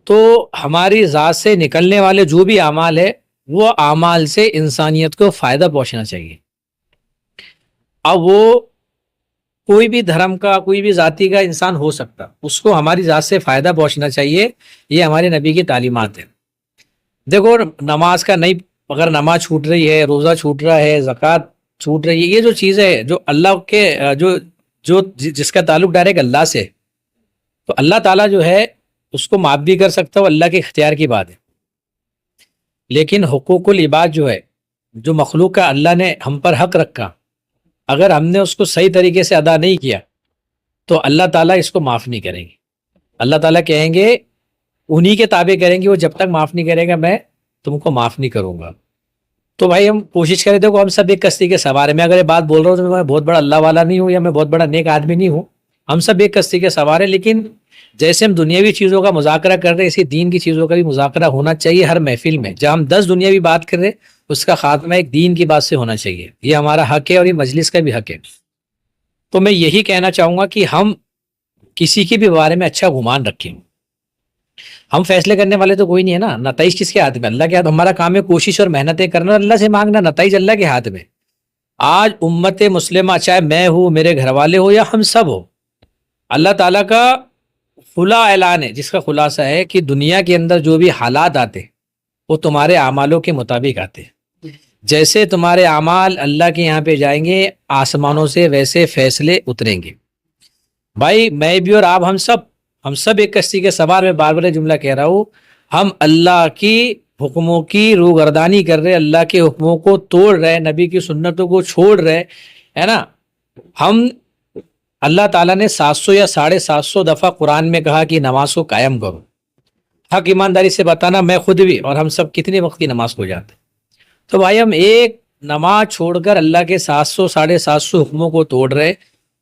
तो हमारी ज़ात से निकलने वाले जो भी अमाल है, वो अमाल से इंसानियत को फ़ायदा पहुंचना चाहिए। अब वो कोई भी धर्म का, कोई भी जाति का इंसान हो सकता, उसको हमारी ज़ात से फ़ायदा पहुंचना चाहिए। ये हमारे नबी की तालीमात है। देखो, नमाज का नहीं, अगर नमाज छूट रही है, रोज़ा छूट रहा है, ज़कात छूट रही है, ये जो चीज़ें है जो अल्लाह के जो जिसका ताल्लुक डायरेक्ट अल्लाह से, तो अल्लाह ताला जो है उसको माफ़ भी कर सकता हो, अल्लाह के इख्तियार की बात है। लेकिन हुकूकुल इबाद जो है जो मखलूक का अल्लाह ने हम पर हक रखा, अगर हमने उसको सही तरीके से अदा नहीं किया तो अल्लाह ताला इसको माफ़ नहीं करेंगे। अल्लाह ताला कहेंगे, उन्हीं के ताबे करेंगे, वो जब तक माफ़ नहीं करेगा मैं तुमको माफ़ नहीं करूँगा। तो भाई हम कोशिश करें, देखो हम सब एक कश्ती के सवार हैं। मैं अगर ये बात बोल रहा हूँ तो मैं बहुत बड़ा अल्लाह वाला नहीं हूँ या मैं बहुत बड़ा नेक आदमी नहीं हूँ। हम सब एक कश्ती के सवार हैं, लेकिन जैसे हम दुनियावी चीज़ों का मुज़ाकरा कर रहे हैं, इसी दीन की चीज़ों का भी मुज़ाकरा होना चाहिए हर महफिल में। जहाँ हम 10 दुनियावी बात कर रहे हैं, उसका खात्मा एक दीन की बात से होना चाहिए। ये हमारा हक है और ये मजलिस का भी हक है। तो मैं यही कहना चाहूँगा कि हम किसी के भी बारे में अच्छा गुमान रखें। हम फैसले करने वाले तो कोई नहीं है ना, नताइज किसके हाथ में? अल्लाह के हाथ। हमारा काम है कोशिश और मेहनतें करना और अल्लाह से मांगना, नताइज अल्लाह के हाथ में। आज उम्मत मुस्लिमा, चाहे मैं हूँ, मेरे घर वाले हो या हम सब हो, अल्लाह ताला का खुला ऐलान है, जिसका खुलासा है कि दुनिया के अंदर जो भी हालात आते वो तुम्हारे आमालों के मुताबिक आते। जैसे तुम्हारे आमाल अल्लाह के यहाँ पे जाएंगे आसमानों से, वैसे फैसले उतरेंगे। भाई मैं भी और आप, हम सब एक कश्ती के सवार में बार बार जुमला कह रहा हूँ। हम अल्लाह की हुक्मों की रूगर्दानी कर रहे, अल्लाह के हुक्मों को तोड़ रहे, नबी की सुन्नतों को छोड़ रहे, है ना। हम अल्लाह ताला ने 700 या 750 दफ़ा कुरान में कहा कि नमाज को कायम करो। हक ईमानदारी से बताना, मैं खुद भी और हम सब कितने वक्त की नमाज को जाते। तो भाई हम एक नमाज छोड़कर अल्लाह के 700 750 हुक्मों को तोड़ रहे।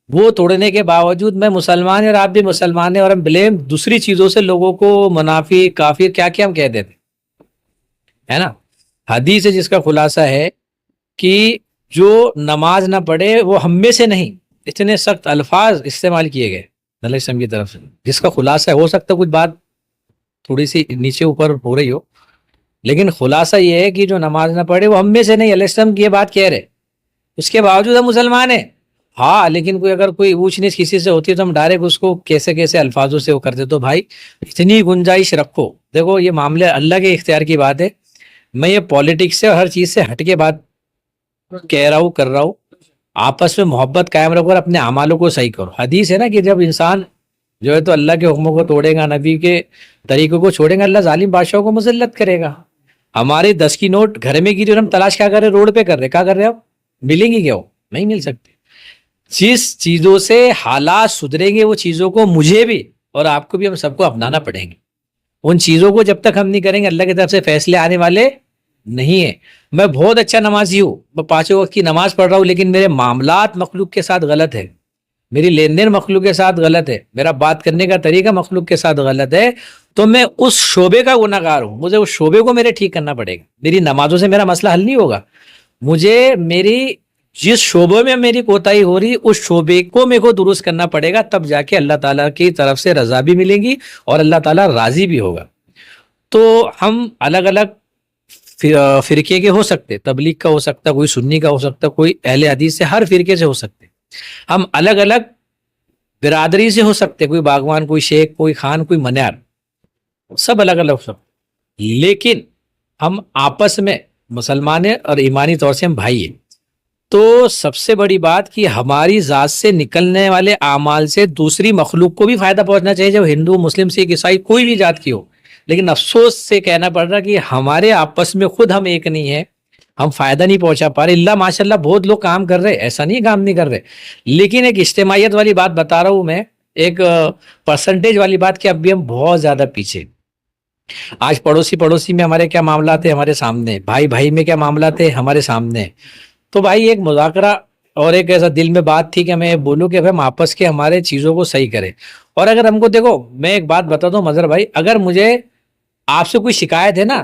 वो तोड़ने के बावजूद मैं मुसलमान है और आप भी मुसलमान है, और हम ब्लेम दूसरी चीज़ों से लोगों को मुनाफी, काफिर, क्या क्या हम कह देते, है ना। हदीस है जिसका खुलासा है कि जो नमाज ना पढ़े वो हम में से नहीं। इतने सख्त अल्फाज इस्तेमाल किए गए नबी सल्लल्लाहु अलैहि वसल्लम की तरफ से, जिसका खुलासा है, हो सकता है कुछ बात थोड़ी सी नीचे ऊपर हो रही हो, लेकिन खुलासा ये है कि जो नमाज ना पढ़े वो हम में से नहीं। अलैहि सल्लम की ये बात कह रहे, उसके बावजूद हम मुसलमान हैं। हाँ, लेकिन कोई अगर कोई ऊंच नीच किसी से होती है तो हम डायरेक्ट उसको कैसे कैसे अल्फाजों से वो करते। तो भाई इतनी गुंजाइश रखो। देखो ये मामले अल्लाह के इख्तियार की बात है। मैं ये पॉलिटिक्स से और हर चीज़ से हट के बात कह रहा हूँ, कर रहा हूँ। आपस में मोहब्बत कायम रखो और अपने अमालों को सही करो। हदीस है ना कि जब इंसान जो है तो अल्लाह के हुक्मों को तोड़ेगा, नबी के तरीकों को छोड़ेगा, अल्लाह जालिम बादशाहों को मुसल्लत करेगा। हमारे 10 की नोट घर में गिरी और हम तलाश क्या कर रहे, रोड पे कर रहे, क्या कर रहे, अब मिलेंगी क्या? वो नहीं मिल सकते। जिस चीजों से हालात सुधरेंगे वो चीजों को मुझे भी और आपको भी, हम सबको अपनाना पड़ेंगे। उन चीजों को जब तक हम नहीं करेंगे, अल्लाह की तरफ से फैसले आने वाले नहीं है। मैं बहुत अच्छा नमाजी हूँ, मैं 5 वक्त की नमाज पढ़ रहा हूँ, लेकिन मेरे मामलात मखलूक के साथ गलत है, मेरी लेन देन मखलूक के साथ गलत है, मेरा बात करने का तरीका मखलूक के साथ गलत है, तो मैं उस शोबे का गुनाहगार हूँ। मुझे उस शोबे को मेरे ठीक करना पड़ेगा। मेरी नमाजों से मेरा मसला हल नहीं होगा। मुझे मेरी जिस शोबे में मेरी कोताही हो रही, उस शोबे को मेरे को दुरुस्त करना पड़ेगा, तब जाके अल्लाह ताला की तरफ से रजा भी मिलेगी और अल्लाह ताला राजी भी होगा। तो हम अलग अलग फिरके के हो सकते, तबलीग का हो सकता, कोई सुन्नी का हो सकता, कोई अहले हदीस से, हर फिरके से हो सकते। हम अलग अलग बिरादरी से हो सकते, कोई बागवान, कोई शेख, कोई खान, कोई मन्यार, सब अलग अलग हो सकते, लेकिन हम आपस में मुसलमान हैं और ईमानी तौर से हम भाई हैं। तो सबसे बड़ी बात कि हमारी जात से निकलने वाले आमाल से दूसरी मखलूक को भी फायदा पहुंचना चाहिए, जब हिंदू, मुस्लिम, सिख, ईसाई कोई भी जात की हो। लेकिन अफसोस से कहना पड़ रहा कि हमारे आपस में खुद हम एक नहीं है, हम फायदा नहीं पहुंचा पा रहे। इल्ला माशाल्लाह बहुत लोग काम कर रहे, ऐसा नहीं काम नहीं कर रहे, लेकिन एक इज्तिमाइयत वाली बात बता रहा हूं मैं, एक परसेंटेज वाली बात कि अब भी हम बहुत ज्यादा पीछे। आज पड़ोसी पड़ोसी में हमारे क्या मामला थे, हमारे सामने, भाई भाई में क्या मामला थे, हमारे सामने। तो भाई एक मुज़ाकरा और एक ऐसा दिल में बात थी कि मैं बोलूँ कि भाई हम आपस के हमारे चीज़ों को सही करें। और अगर हमको, देखो मैं एक बात बताता हूँ मजहर भाई, अगर मुझे आपसे कोई शिकायत है ना,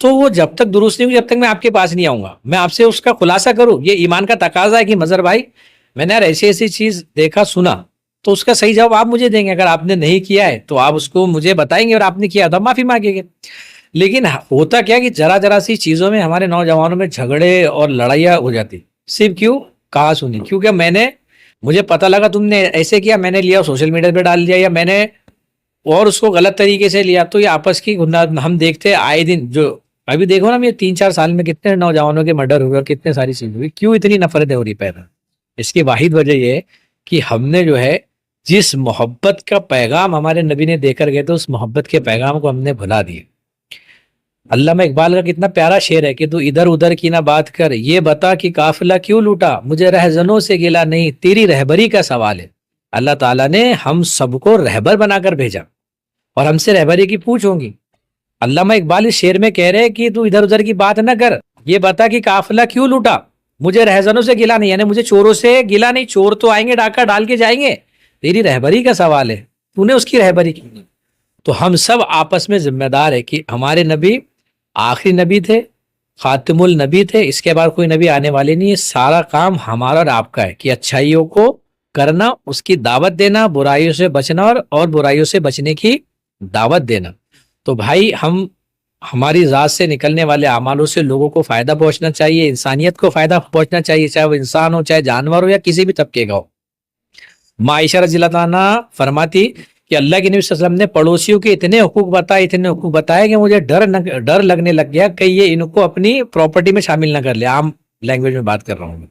तो वो जब तक दुरुस्त नहीं हुई, जब तक मैं आपके पास नहीं आऊँगा, मैं आपसे उसका खुलासा करूँ। ये ईमान का तकाजा है कि मजहर भाई मैंने यार ऐसी ऐसी चीज़ देखा सुना, तो उसका सही जवाब आप मुझे देंगे। अगर आपने नहीं किया है तो आप उसको मुझे बताएंगे, और आपने किया तो माफ़ी मांगेंगे। लेकिन होता क्या कि जरा जरा सी चीज़ों में हमारे नौजवानों में झगड़े और लड़ाइयाँ हो जाती। सिर्फ क्यों? कहा सुनी, क्योंकि मुझे पता लगा तुमने ऐसे किया, मैंने लिया सोशल मीडिया पे डाल दिया, या मैंने और उसको गलत तरीके से लिया। तो ये आपस की हम देखते हैं आए दिन। जो अभी देखो ना, ये 3-4 साल में कितने नौजवानों के मर्डर हुए और कितने सारी चीजें हुई। क्यों इतनी नफरतें हो रही पैदा? इसकी वाहिद वजह यह है कि हमने जो है जिस मोहब्बत का पैगाम हमारे नबी ने देकर गए थे, उस मोहब्बत के पैगाम को हमने भुला दिया। अल्लामा इकबाल का कितना प्यारा शेर है कि तू इधर उधर की ना बात कर, ये बता कि काफिला क्यों लूटा, मुझे रहजनों से गिला नहीं, तेरी रहबरी का सवाल है। अल्लाह ताला ने हम सबको रहबर बनाकर भेजा और हमसे रहबरी की पूछ होगी। अल्लामा इकबाल इस शेर में कह रहे हैं कि तू इधर उधर की बात ना कर, ये बता कि काफिला क्यों लूटा, मुझे रहजनों से गिला नहीं, यानी मुझे चोरों से गिला नहीं, चोर तो आएंगे डाका डाल के जाएंगे, तेरी रहबरी का सवाल है, तूने उसकी रहबरी की। तो हम सब आपस में जिम्मेदार है कि हमारे नबी आखिरी नबी थे, खातिमुल नबी थे, इसके बाद कोई नबी आने वाले नहीं है। सारा काम हमारा और आपका है कि अच्छाइयों को करना, उसकी दावत देना, बुराइयों से बचना और बुराइयों से बचने की दावत देना। तो भाई हम हमारी ज़ात से निकलने वाले अमालों से लोगों को फ़ायदा पहुंचना चाहिए, इंसानियत को फ़ायदा पहुंचना चाहिए, चाहे वो इंसान हो, चाहे जानवर हो, या किसी भी तबके का हो। माइशा रज़ियल्लाहु ताला फरमाती कि अल्लाह के नबी सल्लल्लाहु अलैहि वसल्लम ने पड़ोसियों के इतने हुकूक बताए कि मुझे डर लगने लग गया कि ये इनको अपनी प्रॉपर्टी में शामिल ना कर ले। आम लैंग्वेज में बात कर रहा हूँ मैं।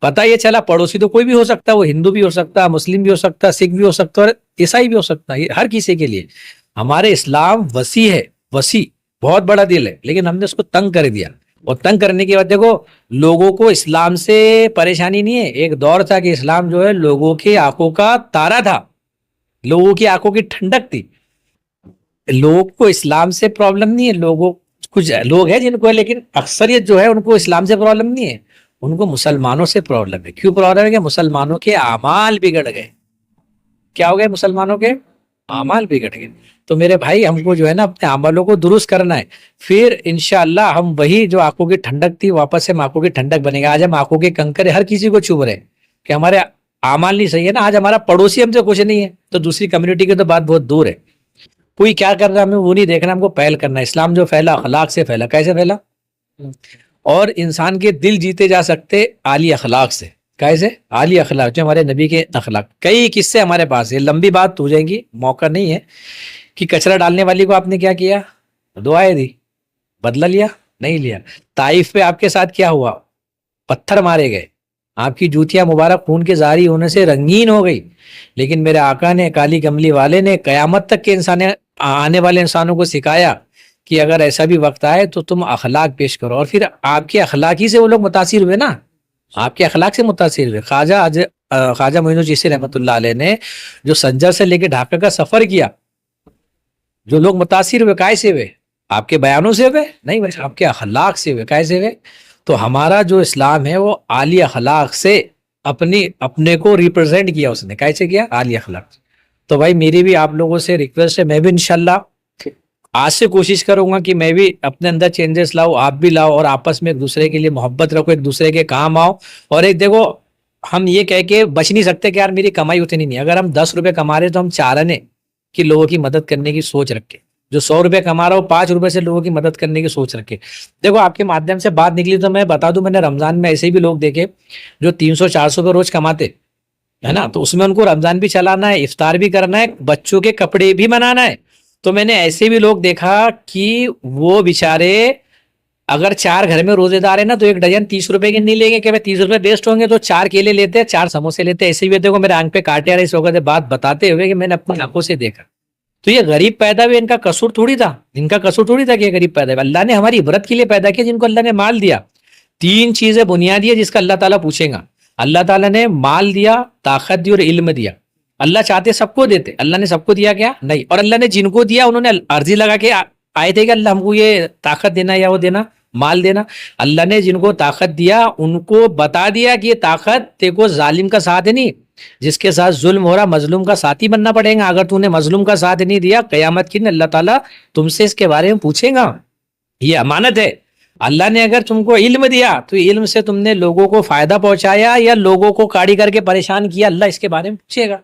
पता ये चला पड़ोसी तो कोई भी हो सकता है, वो हिंदू भी हो सकता है, मुस्लिम भी हो सकता है, सिख भी हो सकता है और ईसाई भी हो सकता है, हर किसी के लिए। हमारे इस्लाम वसी है, वसी बहुत बड़ा दिल है, लेकिन हमने उसको तंग कर दिया। और तंग करने के बाद देखो लोगों को इस्लाम से परेशानी नहीं है। एक दौर था कि इस्लाम जो है लोगों की आंखों का तारा था, लोगों की आंखों की ठंडक थी। लोगों को इस्लाम से प्रॉब्लम नहीं है, लोगों कुछ लोग हैं जिनको है, लेकिन अक्सरियत जो है उनको इस्लाम से प्रॉब्लम नहीं है, उनको मुसलमानों से प्रॉब्लम है। क्यों प्रॉब्लम है? कि मुसलमानों के आमाल बिगड़ गए। क्या हो गए? मुसलमानों के आमाल बिगड़ गए। तो मेरे भाई हमको जो है ना अपने अमलों को दुरुस्त करना है, फिर इंशाअल्लाह हम वही जो आंखों की ठंडक थी वापस से आंखों की ठंडक बनेगा। आज हम आंखों के कंकर हर किसी को चुभ रहे हैं कि हमारे आमाल नहीं सही है ना। आज हमारा पड़ोसी हमसे कुछ नहीं है तो दूसरी कम्युनिटी की तो बात बहुत दूर है। कोई क्या कर रहा है हमें वो नहीं देखना, हमको पहल करना है। इस्लाम जो फैला अखलाक से फैला। कैसे फैला? और इंसान के दिल जीते जा सकते आली अखलाक से। कैसे? आली अखलाक, जो हमारे नबी के अखलाक। कई किस्से हमारे पास है, लंबी बात हो जाएगी, मौका नहीं है। कि कचरा डालने वाली को आपने क्या किया? दुआएं दी, बदला लिया? नहीं लिया। ताइफ पे आपके साथ क्या हुआ? पत्थर मारे गए, आपकी जूतियां मुबारक खून के जारी होने से रंगीन हो गई। लेकिन मेरे आका ने, काली कमली वाले ने कयामत तक के इंसान आने वाले इंसानों को सिखाया कि अगर ऐसा भी वक्त आए तो तुम अखलाक पेश करो। और फिर आपके अखलाक ही से वो लोग मुतासिर हुए ना, आपके अखलाक से मुतासिर हुए। ख्वाजा मोइनुद्दीन चिश्ती रहमतुल्लाह अलैह ने जो संजर से लेके ढाका का सफर किया, जो लोग मुतासिर हुए काय से हुए? आपके बयानों से हुए? नहीं भाई, आपके अखलाक से हुए। कैसे हुए? तो हमारा जो इस्लाम है वो आली अखलाक से अपने को रिप्रेजेंट किया उसने। कैसे किया? आली अखलाक। तो भाई मेरी भी आप लोगों से रिक्वेस्ट है, मैं भी इंशाल्लाह आज से कोशिश करूंगा कि मैं भी अपने अंदर चेंजेस लाऊं, आप भी लाओ, और आपस में एक दूसरे के लिए मोहब्बत रखो, एक दूसरे के काम आओ। और एक देखो हम ये कह के बच नहीं सकते कि यार मेरी कमाई उतनी नहीं। अगर हम 10 रुपए कमा रहे तो हम चाह रहे कि लोगों की मदद करने की सोच रखे। जो 100 रुपए कमा रहा हो 5 रुपए से लोगों की मदद करने की सोच रखे। देखो आपके माध्यम से बात निकली तो मैं बता दूं, मैंने रमजान में ऐसे भी लोग देखे जो 300-400 रुपए रोज कमाते है ना, तो उसमें उनको रमजान भी चलाना है, इफ्तार भी करना है, बच्चों के कपड़े भी बनाना है। तो मैंने ऐसे भी लोग देखा कि वो बेचारे अगर 4 घर में रोजेदार है ना तो 1 डजन 30 रुपए के नहीं लेंगे कि भाई 30 रुपए वेस्ट होंगे, तो 4 केले लेते हैं, 4 समोसे लेते हैं। ऐसे भी देखो मेरे आंख पे काटे आ रहे इस वक्त बात बताते हुए कि मैंने अपनी आंखों से देखा। तो ये गरीब पैदा हुए, इनका कसूर थोड़ी था, इनका कसूर थोड़ी था कि गरीब पैदा हुए। अल्लाह ने हमारी इबरत के लिए पैदा किया, जिनको अल्लाह ने माल दिया। 3 चीजें बुनियादी है जिसका अल्लाह ताला पूछेगा। अल्लाह ताला ने माल दिया, ताकत दी और इल्म दिया। अल्लाह चाहते सबको देते, अल्लाह ने सबको दिया क्या? नहीं। और अल्लाह ने जिनको दिया उन्होंने अर्जी लगा के आए थे कि अल्लाह हमको ये ताकत देना या वो देना, माल देना। अल्लाह ने जिनको ताकत दिया उनको बता दिया कि ये ताकत तेको जालिम का साथ नहीं, जिसके साथ जुल्म हो रहा मजलूम का साथी बनना पड़ेगा। अगर तूने मजलूम का साथ नहीं दिया, कयामत की अल्लाह ताला तुमसे इसके बारे में पूछेगा। ये अमानत है। अल्लाह ने अगर तुमको इल्म दिया तो इल्म से तुमने लोगों को फायदा पहुंचाया या लोगों को काड़ी करके परेशान किया, अल्लाह इसके बारे में पूछेगा।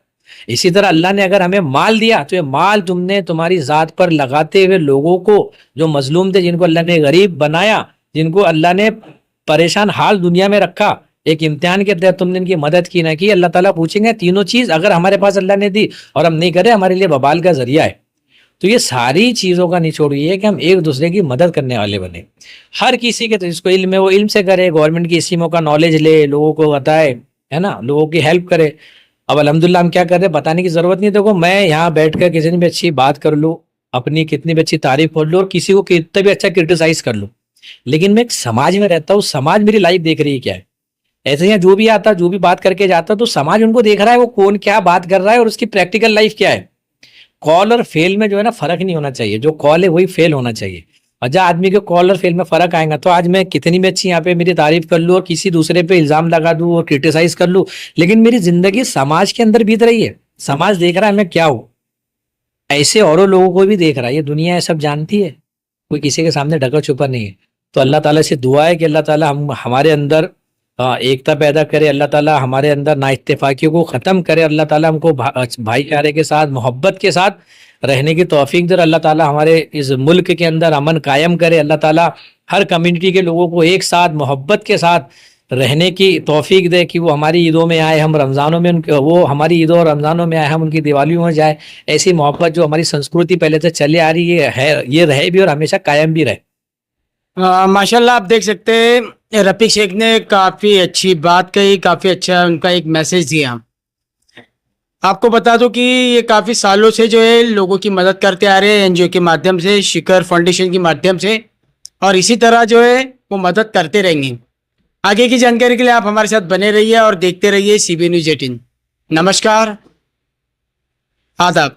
इसी तरह अल्लाह ने अगर हमें माल दिया तो ये माल तुमने तुम्हारी जात पर लगाते हुए लोगों को, जो मजलूम थे, जिनको अल्लाह ने गरीब बनाया, जिनको अल्लाह ने परेशान हाल दुनिया में रखा, एक इम्तिहान के तहत तुमने इनकी मदद की ना की, अल्लाह ताला पूछेंगे। तीनों चीज अगर हमारे पास अल्लाह ने दी और हम नहीं करे, हमारे लिए बबाल का जरिया है। तो ये सारी चीजों का निचोड़ ये है कि हम एक दूसरे की मदद करने वाले बने। हर किसी के, तो जिसको इल्म है वो इल्म से करे, गवर्नमेंट की स्कीमों का नॉलेज ले, लोगों को बताए, है ना, लोगों की हेल्प करे। अब अल्हम्दुलिल्लाह हम क्या कर रहे हैं बताने की जरूरत नहीं। देखो मैं यहाँ बैठकर किसी ने भी अच्छी बात कर लूँ, अपनी कितनी भी अच्छी तारीफ कर लो और किसी को कितना भी अच्छा क्रिटिसाइज कर लो, लेकिन मैं एक समाज में रहता हूँ, समाज मेरी लाइफ देख रही है क्या है। ऐसे यहाँ जो भी आता, जो भी बात करके जाता, तो समाज उनको देख रहा है वो कौन क्या बात कर रहा है और उसकी प्रैक्टिकल लाइफ क्या है। कॉल और फेल में जो है ना फर्क नहीं होना चाहिए, जो कॉल है वही फेल होना चाहिए। और जब आदमी के कॉल और फेल में फर्क आएगा तो आज मैं कितनी भी अच्छी यहाँ पे मेरी तारीफ कर लूँ और किसी दूसरे पे इल्जाम लगा दूं और क्रिटिसाइज कर लूँ, लेकिन मेरी जिंदगी समाज के अंदर बीत रही है, समाज देख रहा है मैं क्या हूँ। ऐसे औरों लोगों को भी देख रहा है, ये दुनिया है, सब जानती है, कोई किसी के सामने ढका छुपा नहीं है। तो अल्लाह ताला से दुआ है कि अल्लाह ताला हम हमारे अंदर एकता पैदा करे, अल्लाह ताला हमारे अंदर नाइत्तेफाकियों को ख़त्म करे, अल्लाह ताला हमको भाईचारे के साथ, मोहब्बत के साथ रहने की तौफीक दे, अल्लाह ताला हमारे इस मुल्क के अंदर अमन कायम करे, अल्लाह ताला हर कम्युनिटी के लोगों को एक साथ मोहब्बत के साथ रहने की तौफीक दे कि वो हमारी ईदों में आए, हम रमज़ानों में उनके, वो हमारी ईदों और रमज़ानों में आए, हम उनकी दिवालियों में जाए। ऐसी मोहब्बत जो हमारी संस्कृति पहले से चले आ रही है, ये रहे भी और हमेशा कायम भी रहे। माशाल्लाह आप देख सकते हैं रफ़ीक शेख ने काफ़ी अच्छी बात कही, काफ़ी अच्छा उनका एक मैसेज दिया। आपको बता दूं कि ये काफ़ी सालों से जो है लोगों की मदद करते आ रहे हैं एनजीओ के माध्यम से, शिखर फाउंडेशन के माध्यम से, और इसी तरह जो है वो मदद करते रहेंगे। आगे की जानकारी के लिए आप हमारे साथ बने रहिए और देखते रहिए CB News 18। नमस्कार, आदाब।